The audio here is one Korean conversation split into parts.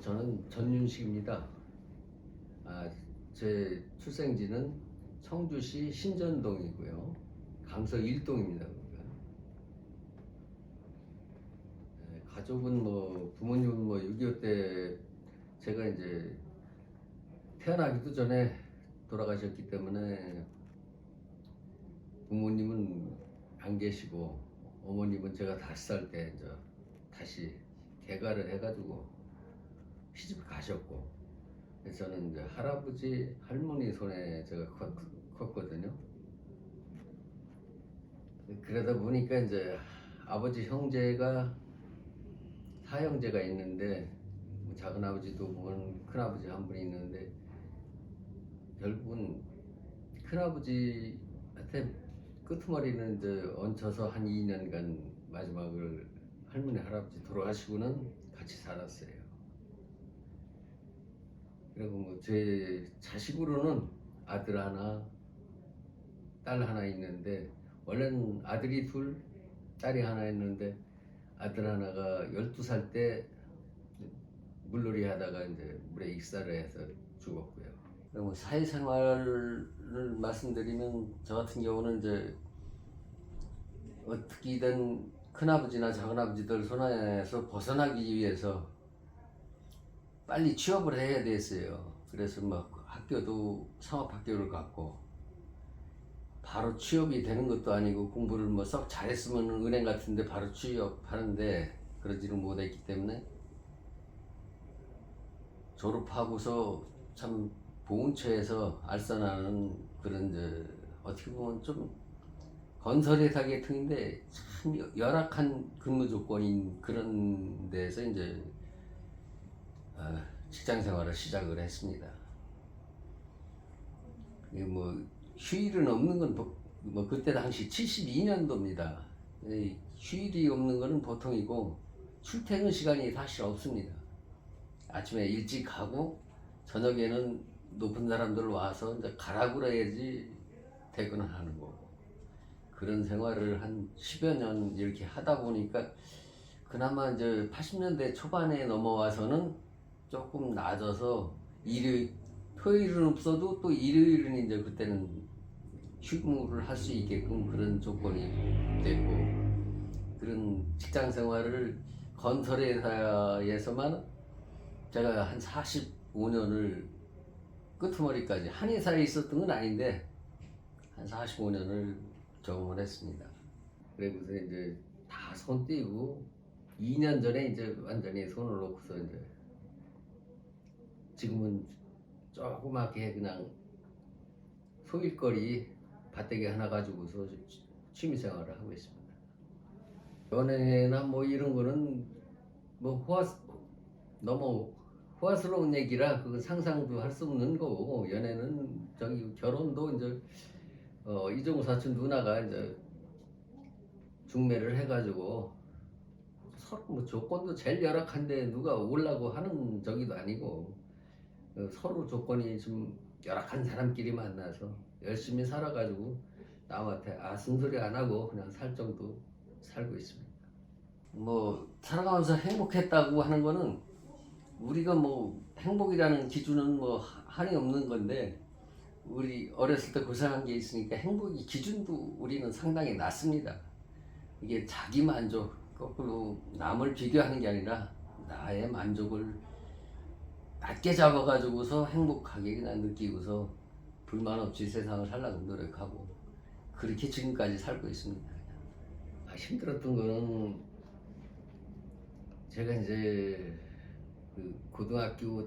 저는 전윤식입니다. 제 출생지는 청주시 신전동이고요. 강서 1동입니다. 가족은 부모님은 6.25 때 제가 이제 태어나기도 전에 돌아가셨기 때문에 부모님은 안 계시고 어머님은 제가 5살 때 이제 다시 개가를 해가지고 시집 가셨고, 그래서 저는 이제 할아버지 할머니 손에 제가 컸거든요. 그러다 보니까 이제 아버지 형제가 4형제가 있는데 작은 아버지도 보면 큰 아버지 한 분이 있는데 결국은 큰 아버지한테 끄트머리는 이제 얹혀서 한 2년간 마지막을 할머니 할아버지 돌아가시고는 같이 살았어요. 그리고 제 자식으로는 아들 하나 딸 하나 있는데, 원래는 아들이 둘 딸이 하나 있는데 아들 하나가 12살 때 물놀이 하다가 이제 물에 익사를 해서 죽었고요. 그리고 사회생활을 말씀드리면 저 같은 경우는 이제 어떻게든 큰아버지나 작은아버지들 손안에서 벗어나기 위해서 빨리 취업을 해야 됐어요. 그래서 학교도 상업학교를 갔고, 바로 취업이 되는 것도 아니고 공부를 썩 잘했으면 은행 같은데 바로 취업하는데 그러지를 못했기 때문에 졸업하고서 참 보훈처에서 알선하는 그런 어떻게 보면 좀 건설회사 계통인데 참 열악한 근무 조건인 그런 데서 이제 직장 생활을 시작을 했습니다. 휴일은 없는 건 그때 당시 72년도입니다. 휴일이 없는 거는 보통이고 출퇴근 시간이 사실 없습니다. 아침에 일찍 가고 저녁에는 높은 사람들 와서 이제 가라고 그래야지 퇴근을 하는 거고, 그런 생활을 한 10여 년 이렇게 하다 보니까 그나마 이제 80년대 초반에 넘어와서는 조금 나아져서 토요일은 없어도 또 일요일은 이제 그때는 휴무를 할 수 있게끔 그런 조건이 됐고, 그런 직장 생활을 건설회사에서만 제가 한 45년을 끄트머리까지 한 회사에 있었던 건 아닌데 한 45년을 경험을 했습니다. 그리고서 이제 다 손 떼고 2년 전에 이제 완전히 손을 놓고서 이제 지금은 조그맣게 그냥 소일거리 밭대기 하나 가지고서 취미생활을 하고 있습니다. 연애나 이런 거는 너무 호화스러운 얘기라 그건 상상도 할 수 없는 거고, 연애는 결혼도 이제 이종우 사촌 누나가 이제 중매를 해가지고 서로 조건도 제일 열악한데 누가 오려고 하는 저기도 아니고 서로 조건이 좀 열악한 사람끼리 만나서 열심히 살아가지고 남한테 쓴소리 안 하고 그냥 살 정도 살고 있습니다. 살아가면서 행복했다고 하는 거는 우리가 행복이라는 기준은 한이 없는 건데, 우리 어렸을 때 고생한 게 있으니까 행복의 기준도 우리는 상당히 낮습니다. 이게 자기 만족, 거꾸로 남을 비교하는 게 아니라 나의 만족을 낮게 잡아가지고서 행복하게 그냥 느끼고서 불만 없이 세상을 살려고 노력하고 그렇게 지금까지 살고 있습니다. 힘들었던 거는 제가 이제 고등학교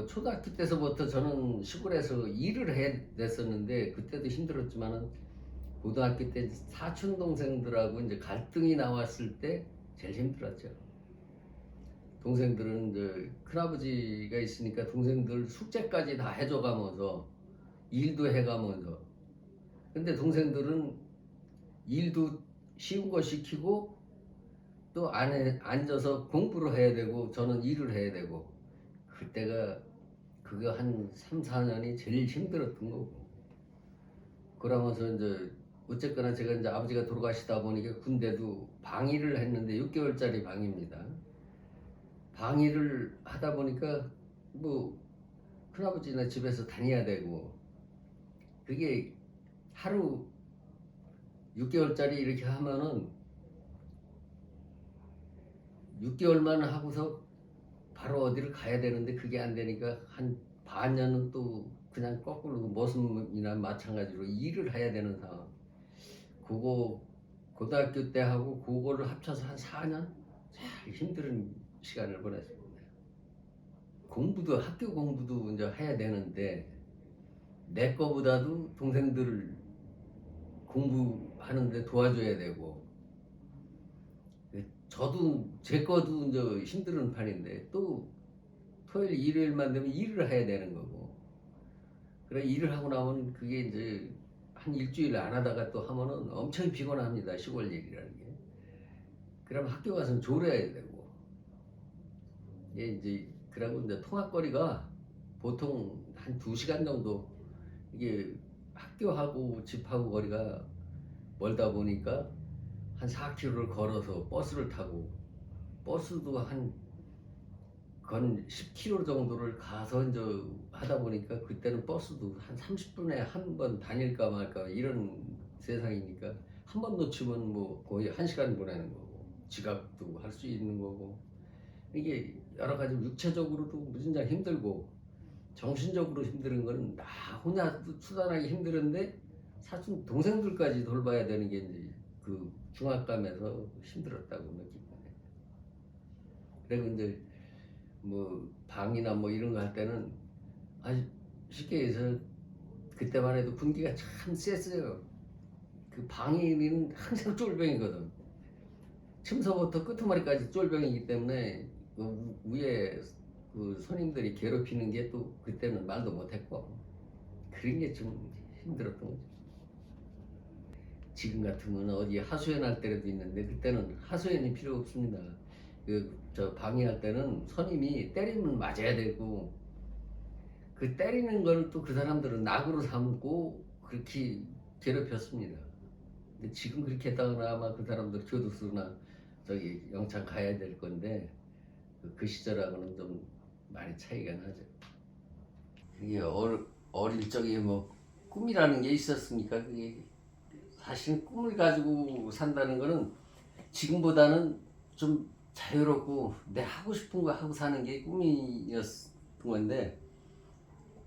초등학교 때서부터 저는 시골에서 일을 해야 됐었는데 그때도 힘들었지만은 고등학교 때 사촌 동생들하고 이제 갈등이 나왔을 때 제일 힘들었죠. 동생들은 이제 큰아버지가 있으니까 동생들 숙제까지 다 해줘가면서 일도 해가면서, 근데 동생들은 일도 쉬운 거 시키고 또 안에 앉아서 공부를 해야 되고 저는 일을 해야 되고, 그때가 그거 한 3, 4년이 제일 힘들었던 거고, 그러면서 이제 어쨌거나 제가 이제 아버지가 돌아가시다 보니까 군대도 방위를 했는데 6개월짜리 방위입니다. 방일을 하다 보니까 뭐 큰아버지나 집에서 다녀야 되고 그게 하루 6개월짜리 이렇게 하면은 6개월만 하고서 바로 어디를 가야 되는데 그게 안 되니까 한 반년은 또 그냥 거꾸로 모습이나 마찬가지로 일을 해야 되는 상황. 그거 고등학교 때 하고 그거를 합쳐서 한 4년 참 힘든 시간을 보냈습니다. 공부도 학교 공부도 이제 해야 되는데 내 거보다도 동생들을 공부하는데 도와줘야 되고 저도 제 거도 이제 힘든 판인데 또 토요일 일요일만 되면 일을 해야 되는 거고 그래 일을 하고 나면 그게 이제 한 일주일 안 하다가 또 하면은 엄청 피곤합니다. 시골 일이라는 게. 그럼 학교 가서는 졸아야 되고 이게 이제 그러고 이제 통학거리가 보통 한 2시간 정도 이게 학교하고 집하고 거리가 멀다 보니까 한 4km를 걸어서 버스를 타고 버스도 한 건 10km 정도를 가서 이제 하다 보니까 그때는 버스도 한 30분에 한 번 다닐까 말까 이런 세상이니까 한 번 놓치면 뭐 거의 1시간 보내는 거고 지각도 할 수 있는 거고 이게 여러 가지 육체적으로도 무진장 힘들고 정신적으로 힘든 거는 나 혼자도 수단하기 힘들은데 사실 동생들까지 돌봐야 되는 게 이제 그 중압감에서 힘들었다고 느낍니다. 그리고 이제 뭐 방이나 뭐 이런 거 할 때는 아주 쉽게 해서 그때만 해도 군기가 참 셌어요. 그 방위는 항상 쫄병이거든. 침서부터 끄트머리까지 쫄병이기 때문에 그 위에 그 손님들이 괴롭히는 게 또 그때는 말도 못했고 그런 게 좀 힘들었던 거죠. 지금 같으면 어디 하소연할 때라도 있는데 그때는 하소연이 필요 없습니다. 그 저 방해할 때는 선임이 때리면 맞아야 되고 그 때리는 걸 또 그 사람들은 낙으로 삼고 그렇게 괴롭혔습니다. 근데 지금 그렇게 했다거나 아마 그 사람들 교도소나 저기 영창 가야 될 건데 그 시절하고는 좀 많이 차이가 나죠. 그게 어릴 적에 뭐 꿈이라는 게 있었습니까? 그게 사실 꿈을 가지고 산다는 거는 지금보다는 좀 자유롭고 내 하고 싶은 거 하고 사는 게 꿈이었던 건데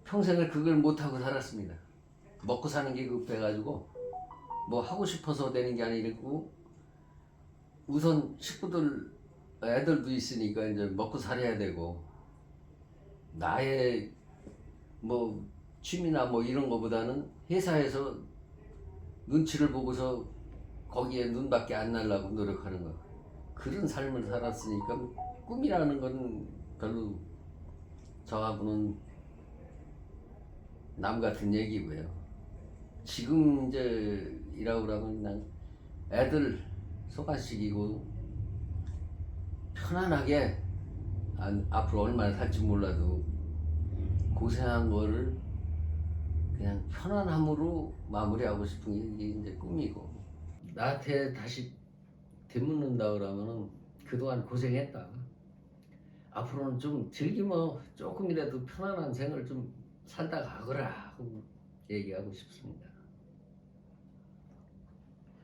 평생을 그걸 못하고 살았습니다. 먹고 사는 게 급해가지고 뭐 하고 싶어서 되는 게 아니고 우선 식구들 애들도 있으니까 이제 먹고 살아야 되고 나의 뭐 취미나 뭐 이런 거보다는 회사에서 눈치를 보고서 거기에 눈밖에 안 날라고 노력하는 거 그런 삶을 살았으니까 꿈이라는 건 별로 저하고는 남 같은 얘기고요. 지금 이제 이라고 그러면 그냥 애들 소관식이고 편안하게 앞으로 얼마나 살지 몰라도 고생한 거를 그냥 편안함으로 마무리하고 싶은 게 이제 꿈이고 나한테 다시 되묻는다 그러면은 그동안 고생했다. 앞으로는 좀 즐기면 조금이라도 편안한 생을 좀 살다 가거라 하고 얘기하고 싶습니다.